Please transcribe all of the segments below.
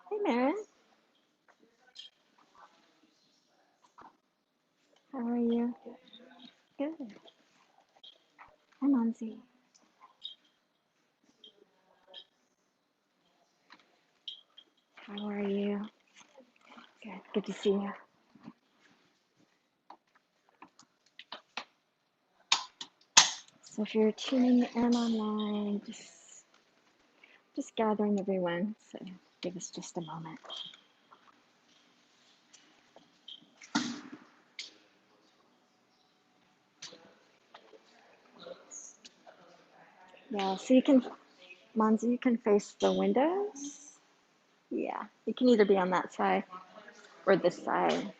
Hey, Maren. How are you? Good. Hi, Monzi. How are you? Good. Good to see you. So if you're tuning in online, just gathering everyone. So give us just a moment. Yeah. So you can, Monzi, you can face the windows. Yeah. You can either be on that side or this side.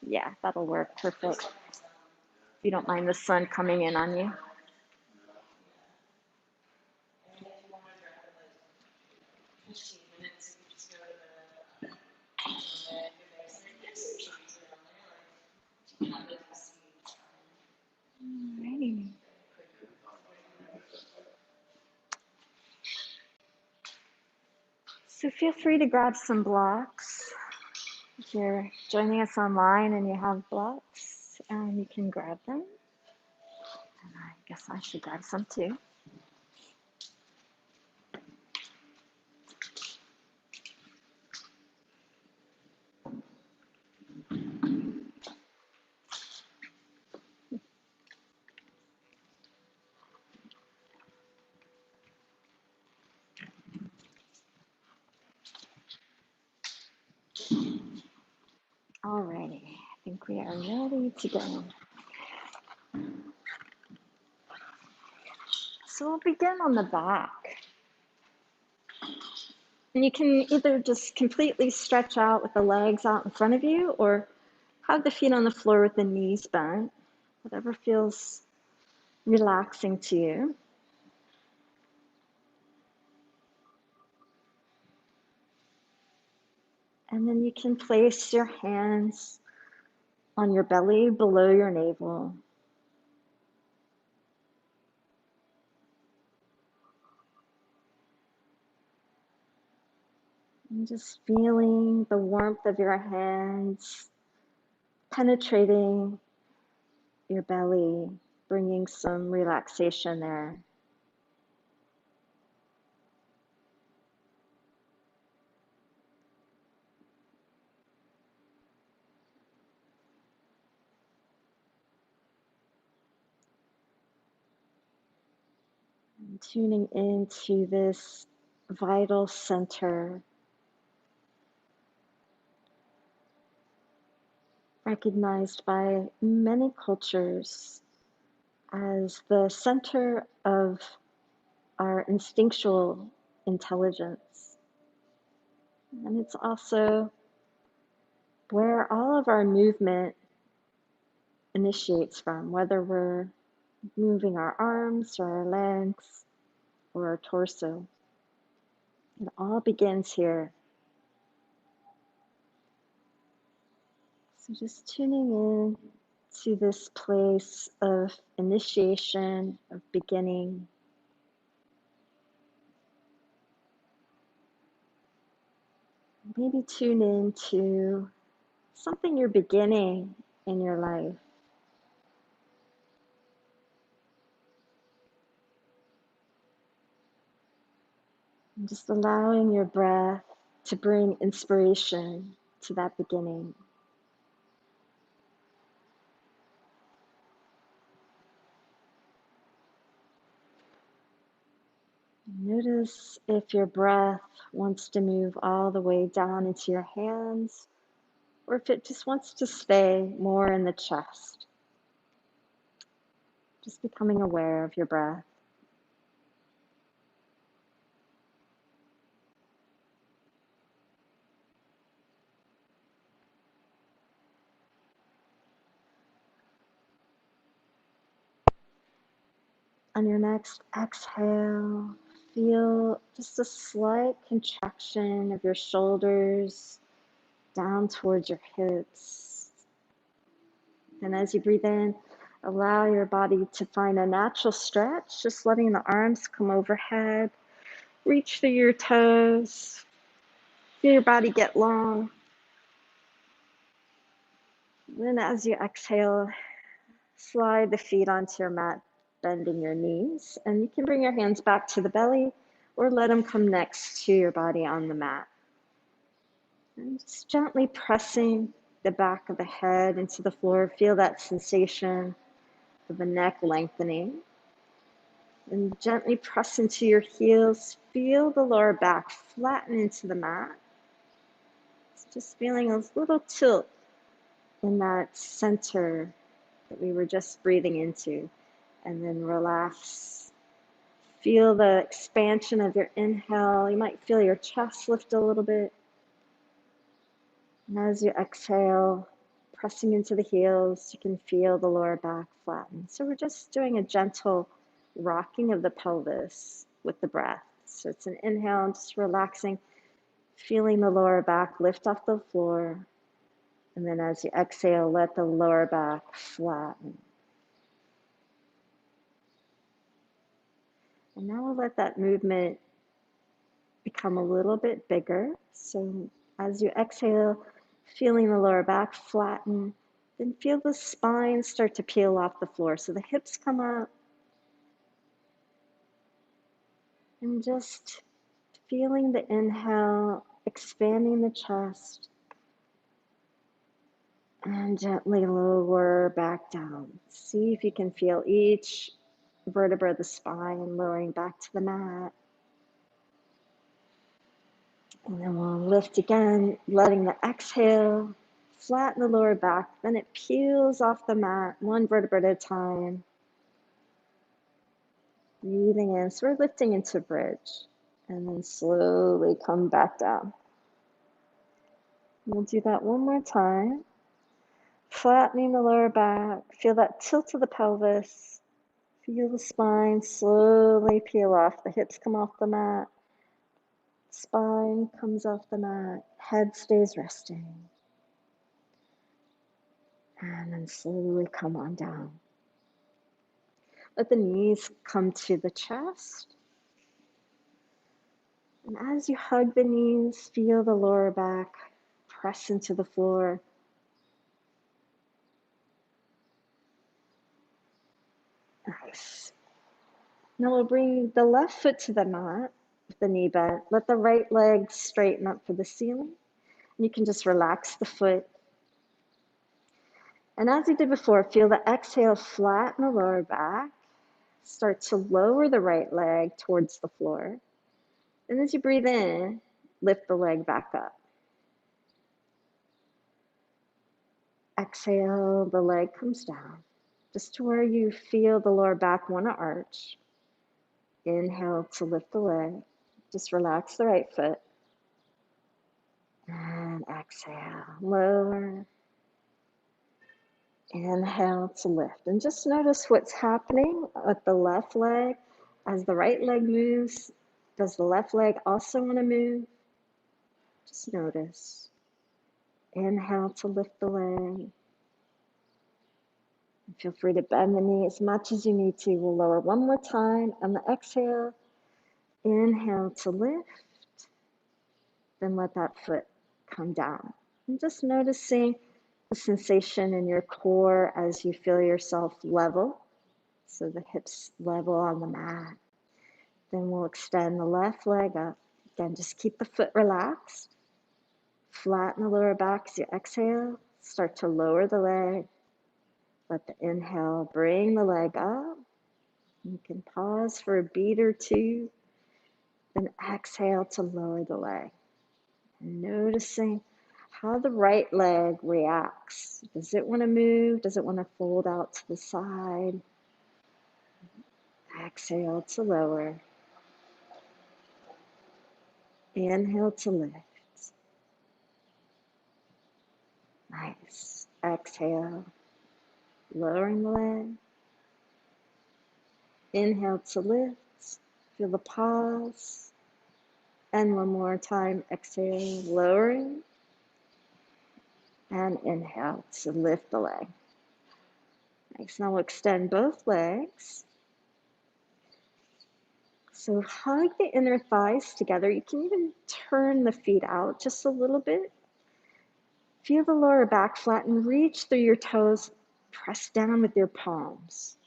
Yeah, that'll work. Perfect. If you don't mind the sun coming in on you. Alrighty. So feel free to grab some blocks. If you're joining us online and you have blocks, you can grab them. And I guess I should grab some too. Alrighty, I think we are ready to go. So we'll begin on the back. And you can either just completely stretch out with the legs out in front of you or have the feet on the floor with the knees bent, whatever feels relaxing to you. And then you can place your hands on your belly below your navel. And just feeling the warmth of your hands penetrating your belly, bringing some relaxation there. And tuning into this vital center, recognized by many cultures as the center of our instinctual intelligence. And it's also where all of our movement initiates from, whether we're moving our arms or our legs or our torso. It all begins here. So just tuning in to this place of initiation, of beginning. Maybe tune in to something you're beginning in your life. And just allowing your breath to bring inspiration to that beginning. Notice if your breath wants to move all the way down into your hands, or if it just wants to stay more in the chest. Just becoming aware of your breath. On your next exhale, feel just a slight contraction of your shoulders down towards your hips. And as you breathe in, allow your body to find a natural stretch, just letting the arms come overhead. Reach through your toes. Feel your body get long. Then as you exhale, slide the feet onto your mat, bending your knees. And you can bring your hands back to the belly or let them come next to your body on the mat. And just gently pressing the back of the head into the floor. Feel that sensation of the neck lengthening. And gently press into your heels. Feel the lower back flatten into the mat. It's just feeling a little tilt in that center that we were just breathing into. And then relax. Feel the expansion of your inhale. You might feel your chest lift a little bit. And as you exhale, pressing into the heels, you can feel the lower back flatten. So we're just doing a gentle rocking of the pelvis with the breath. So it's an inhale, just relaxing, feeling the lower back lift off the floor. And then as you exhale, let the lower back flatten. And now we'll let that movement become a little bit bigger. So as you exhale, feeling the lower back flatten, then feel the spine start to peel off the floor. So the hips come up. And just feeling the inhale, expanding the chest. And gently lower back down. See if you can feel each vertebra of the spine lowering back to the mat. And then we'll lift again, letting the exhale flatten the lower back. Then it peels off the mat, one vertebra at a time. Breathing in, so we're lifting into bridge. And then slowly come back down. We'll do that one more time. Flattening the lower back. Feel that tilt of the pelvis. Feel the spine slowly peel off. The hips come off the mat. Spine comes off the mat. Head stays resting. And then slowly come on down. Let the knees come to the chest. And as you hug the knees, feel the lower back press into the floor. Nice. Now we'll bring the left foot to the mat with the knee bent. Let the right leg straighten up for the ceiling. And you can just relax the foot. And as you did before, feel the exhale flatten the lower back. Start to lower the right leg towards the floor. And as you breathe in, lift the leg back up. Exhale, the leg comes down, just to where you feel the lower back want to arch. Inhale to lift the leg. Just relax the right foot. And exhale, lower. Inhale to lift. And just notice what's happening with the left leg. As the right leg moves, does the left leg also want to move? Just notice. Inhale to lift the leg. Feel free to bend the knee as much as you need to. We'll lower one more time on the exhale. Inhale to lift. Then let that foot come down. And just noticing the sensation in your core as you feel yourself level. So the hips level on the mat. Then we'll extend the left leg up. Again, just keep the foot relaxed. Flatten the lower back as you exhale. Start to lower the leg. Let the inhale bring the leg up. You can pause for a beat or two. Then exhale to lower the leg. And noticing how the right leg reacts. Does it want to move? Does it want to fold out to the side? Exhale to lower. Inhale to lift. Nice. Exhale. Lowering the leg. Inhale to lift. Feel the pause. And one more time. Exhale. Lowering. And inhale to lift the leg. Nice. Now we'll extend both legs. So hug the inner thighs together. You can even turn the feet out just a little bit. Feel the lower back flatten. Reach through your toes. Press down with your palms.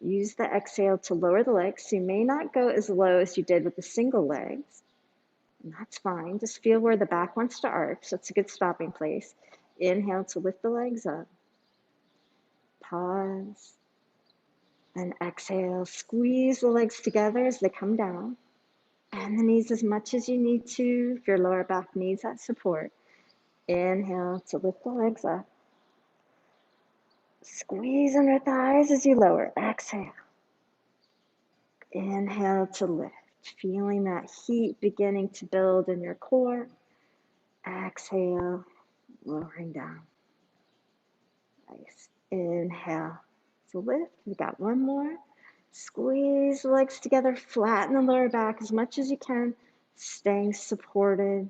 Use the exhale to lower the legs. So you may not go as low as you did with the single legs. And that's fine. Just feel where the back wants to arch. That's a good stopping place. Inhale to lift the legs up. Pause. And exhale. Squeeze the legs together as they come down. Bend the knees as much as you need to if your lower back needs that support. Inhale to lift the legs up. Squeeze under thighs as you lower. Exhale. Inhale to lift. Feeling that heat beginning to build in your core. Exhale, lowering down. Nice. Inhale to lift. We got one more. Squeeze the legs together. Flatten the lower back as much as you can. Staying supported.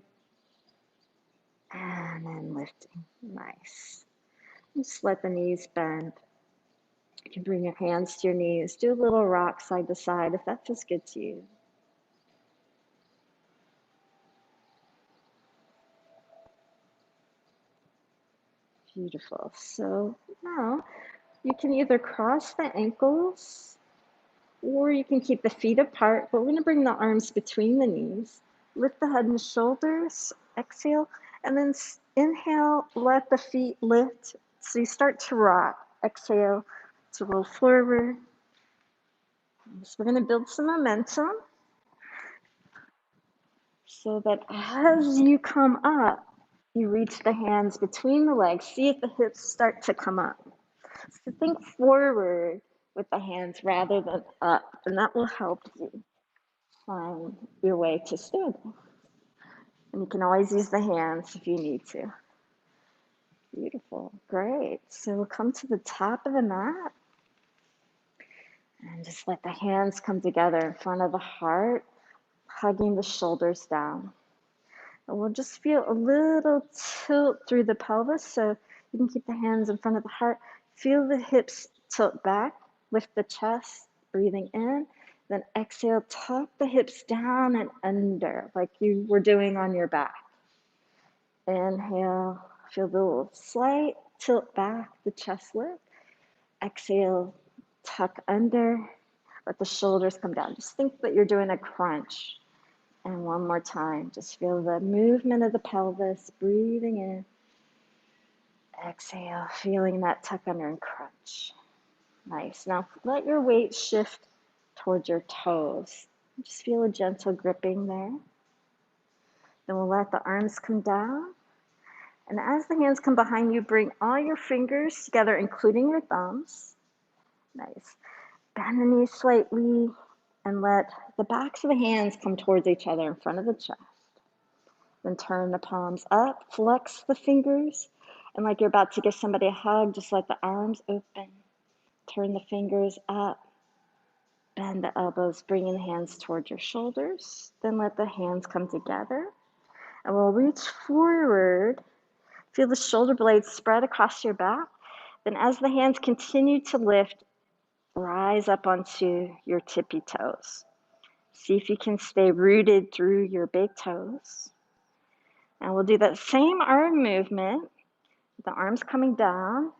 And then lifting. Nice. Just let the knees bend. You can bring your hands to your knees. Do a little rock side to side if that feels good to you. Beautiful. So now you can either cross the ankles or you can keep the feet apart, but we're going to bring the arms between the knees. Lift the head and shoulders. Exhale. And then inhale, let the feet lift. So you start to rock. Exhale to roll forward. So we're going to build some momentum so that as you come up, you reach the hands between the legs. See if the hips start to come up. So think forward with the hands rather than up, and that will help you find your way to standing. And you can always use the hands if you need to. Beautiful. Great. So we'll come to the top of the mat and just let the hands come together in front of the heart, hugging the shoulders down. And we'll just feel a little tilt through the pelvis, so you can keep the hands in front of the heart. Feel the hips tilt back, lift the chest, breathing in. Then exhale, tuck the hips down and under, like you were doing on your back. Inhale, feel the little slight tilt back, the chest lift. Exhale, tuck under, let the shoulders come down. Just think that you're doing a crunch. And one more time, just feel the movement of the pelvis, breathing in. Exhale, feeling that tuck under and crunch. Nice. Now let your weight shift towards your toes. Just feel a gentle gripping there. Then we'll let the arms come down. And as the hands come behind you, bring all your fingers together, including your thumbs. Nice. Bend the knees slightly and let the backs of the hands come towards each other in front of the chest. Then turn the palms up, flex the fingers, and like you're about to give somebody a hug, just let the arms open. Turn the fingers up, bend the elbows, bringing the hands towards your shoulders. Then let the hands come together. And we'll reach forward. Feel the shoulder blades spread across your back. Then as the hands continue to lift, rise up onto your tippy toes. See if you can stay rooted through your big toes. And we'll do that same arm movement, the arms coming down,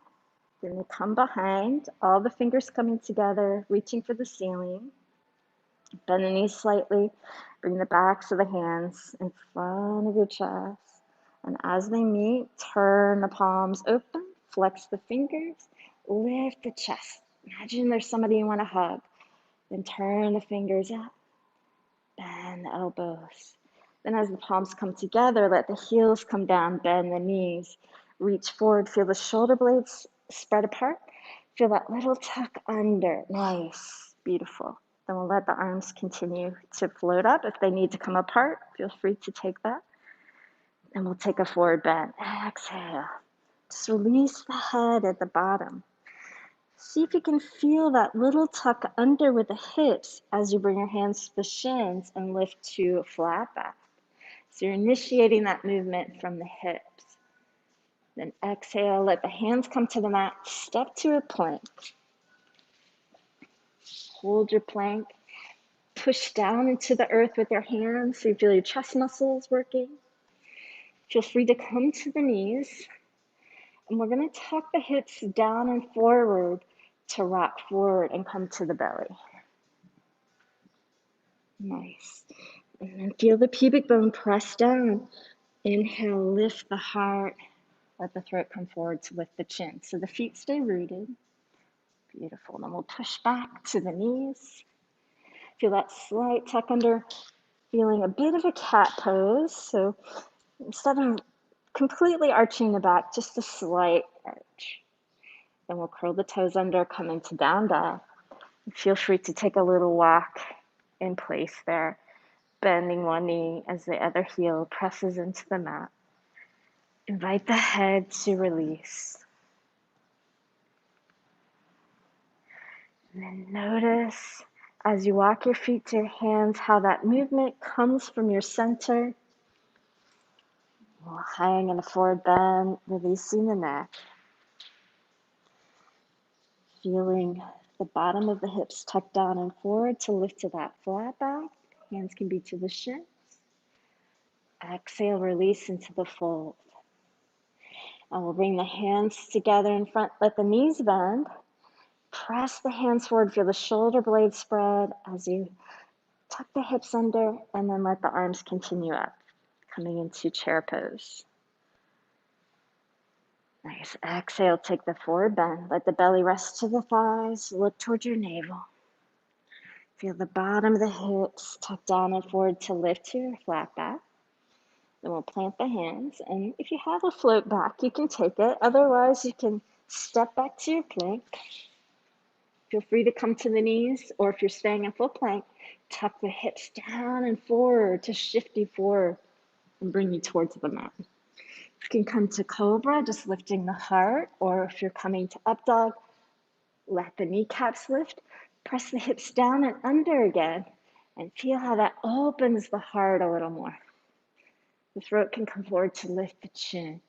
then they come behind, all the fingers coming together, reaching for the ceiling. Bend the knees slightly, bring the backs of the hands in front of your chest. And as they meet, turn the palms open, flex the fingers, lift the chest. Imagine there's somebody you want to hug. Then turn the fingers up, bend the elbows. Then as the palms come together, let the heels come down, bend the knees. Reach forward, feel the shoulder blades spread apart. Feel that little tuck under. Nice, beautiful. Then we'll let the arms continue to float up. If they need to come apart, feel free to take that. And we'll take a forward bend. Exhale. Just release the head at the bottom. See if you can feel that little tuck under with the hips as you bring your hands to the shins and lift to a flat back. So you're initiating that movement from the hips. Then exhale, let the hands come to the mat, step to a plank. Hold your plank, push down into the earth with your hands so you feel your chest muscles working. Feel free to come to the knees, and we're going to tuck the hips down and forward to rock forward and come to the belly. Nice. And then feel the pubic bone press down. Inhale, lift the heart. Let the throat come forward to lift the chin. So the feet stay rooted. Beautiful. Then we'll push back to the knees. Feel that slight tuck under, feeling a bit of a cat pose. So instead of completely arching the back, just a slight arch. Then we'll curl the toes under, come into down dog. Feel free to take a little walk in place there, bending one knee as the other heel presses into the mat. Invite the head to release. And then notice as you walk your feet to your hands how that movement comes from your center. We'll hang in a forward bend, releasing the neck. Feeling the bottom of the hips tucked down and forward to lift to that flat back. Hands can be to the shins. Exhale, release into the fold. And we'll bring the hands together in front. Let the knees bend. Press the hands forward. Feel the shoulder blades spread as you tuck the hips under, and then let the arms continue up, coming into chair pose. Nice. Exhale, take the forward bend. Let the belly rest to the thighs. Look towards your navel. Feel the bottom of the hips tuck down and forward to lift to your flat back. Then we'll plant the hands, and if you have a float back, you can take it. Otherwise, you can step back to your plank. Feel free to come to the knees, or if you're staying in full plank, tuck the hips down and forward to shift you forward and bring you towards the mat. You can come to cobra, just lifting the heart, or if you're coming to up dog, let the kneecaps lift. Press the hips down and under again, and feel how that opens the heart a little more. The throat can come forward to lift the chin.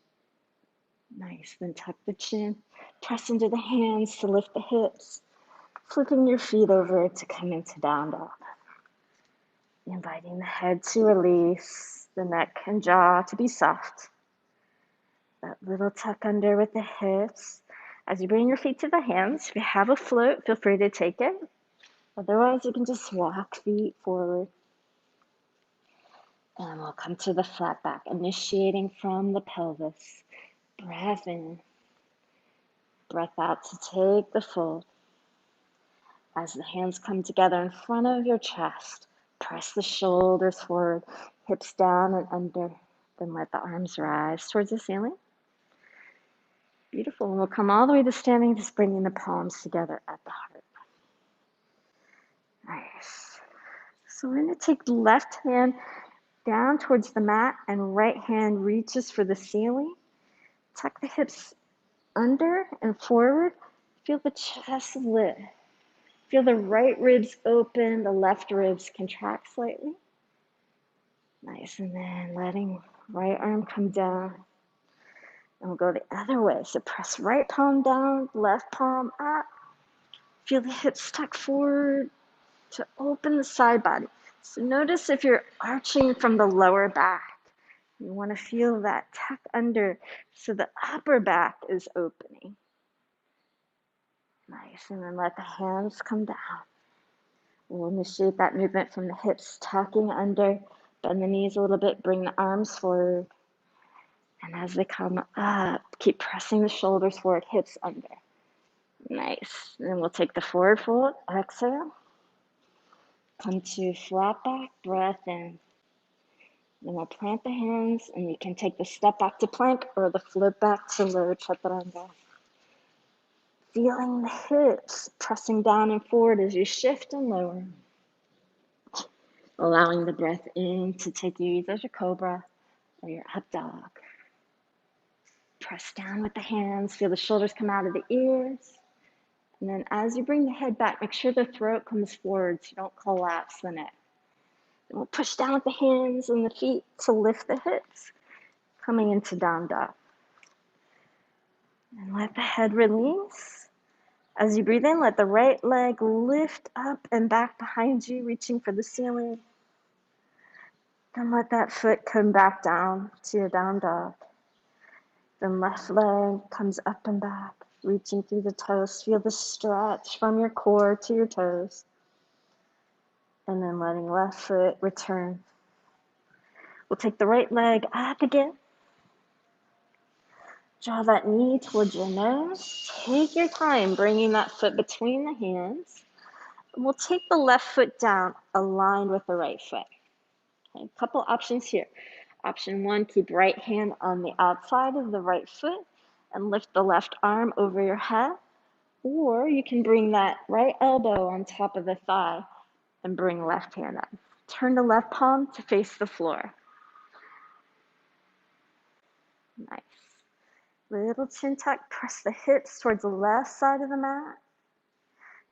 Nice. Then tuck the chin. Press into the hands to lift the hips. Flipping your feet over to come into down dog. Inviting the head to release, the neck and jaw to be soft. That little tuck under with the hips. As you bring your feet to the hands, if you have a float, feel free to take it. Otherwise, you can just walk feet forward. And we'll come to the flat back, initiating from the pelvis. Breath in. Breath out to take the fold. As the hands come together in front of your chest, press the shoulders forward, hips down and under. Then let the arms rise towards the ceiling. Beautiful. And we'll come all the way to standing, just bringing the palms together at the heart. Nice. So we're going to take the left hand down towards the mat and right hand reaches for the ceiling. Tuck the hips under and forward. Feel the chest lift. Feel the right ribs open, the left ribs contract slightly. Nice, and then letting right arm come down. And we'll go the other way. So press right palm down, left palm up. Feel the hips tuck forward to open the side body. So notice if you're arching from the lower back. You want to feel that tuck under so the upper back is opening. Nice, and then let the hands come down. We'll initiate that movement from the hips, tucking under, bend the knees a little bit, bring the arms forward. And as they come up, keep pressing the shoulders forward, hips under. Nice. And then we'll take the forward fold, exhale. Come to flat back, breath in. Then we'll plant the hands, and you can take the step back to plank or the float back to low chaturanga. Feeling the hips pressing down and forward as you shift and lower. Allowing the breath in to take you either to cobra or your up dog. Press down with the hands. Feel the shoulders come out of the ears. And then as you bring the head back, make sure the throat comes forward so you don't collapse the neck. And we'll push down with the hands and the feet to lift the hips, coming into down dog. And let the head release. As you breathe in, let the right leg lift up and back behind you, reaching for the ceiling. Then let that foot come back down to your down dog. Then left leg comes up and back, reaching through the toes. Feel the stretch from your core to your toes. And then letting left foot return. We'll take the right leg up again. Draw that knee towards your nose. Take your time bringing that foot between the hands. And we'll take the left foot down, aligned with the right foot. Okay, a couple options here. Option one, keep right hand on the outside of the right foot and lift the left arm over your head. Or you can bring that right elbow on top of the thigh and bring left hand up. Turn the left palm to face the floor. Nice. Little chin tuck, press the hips towards the left side of the mat.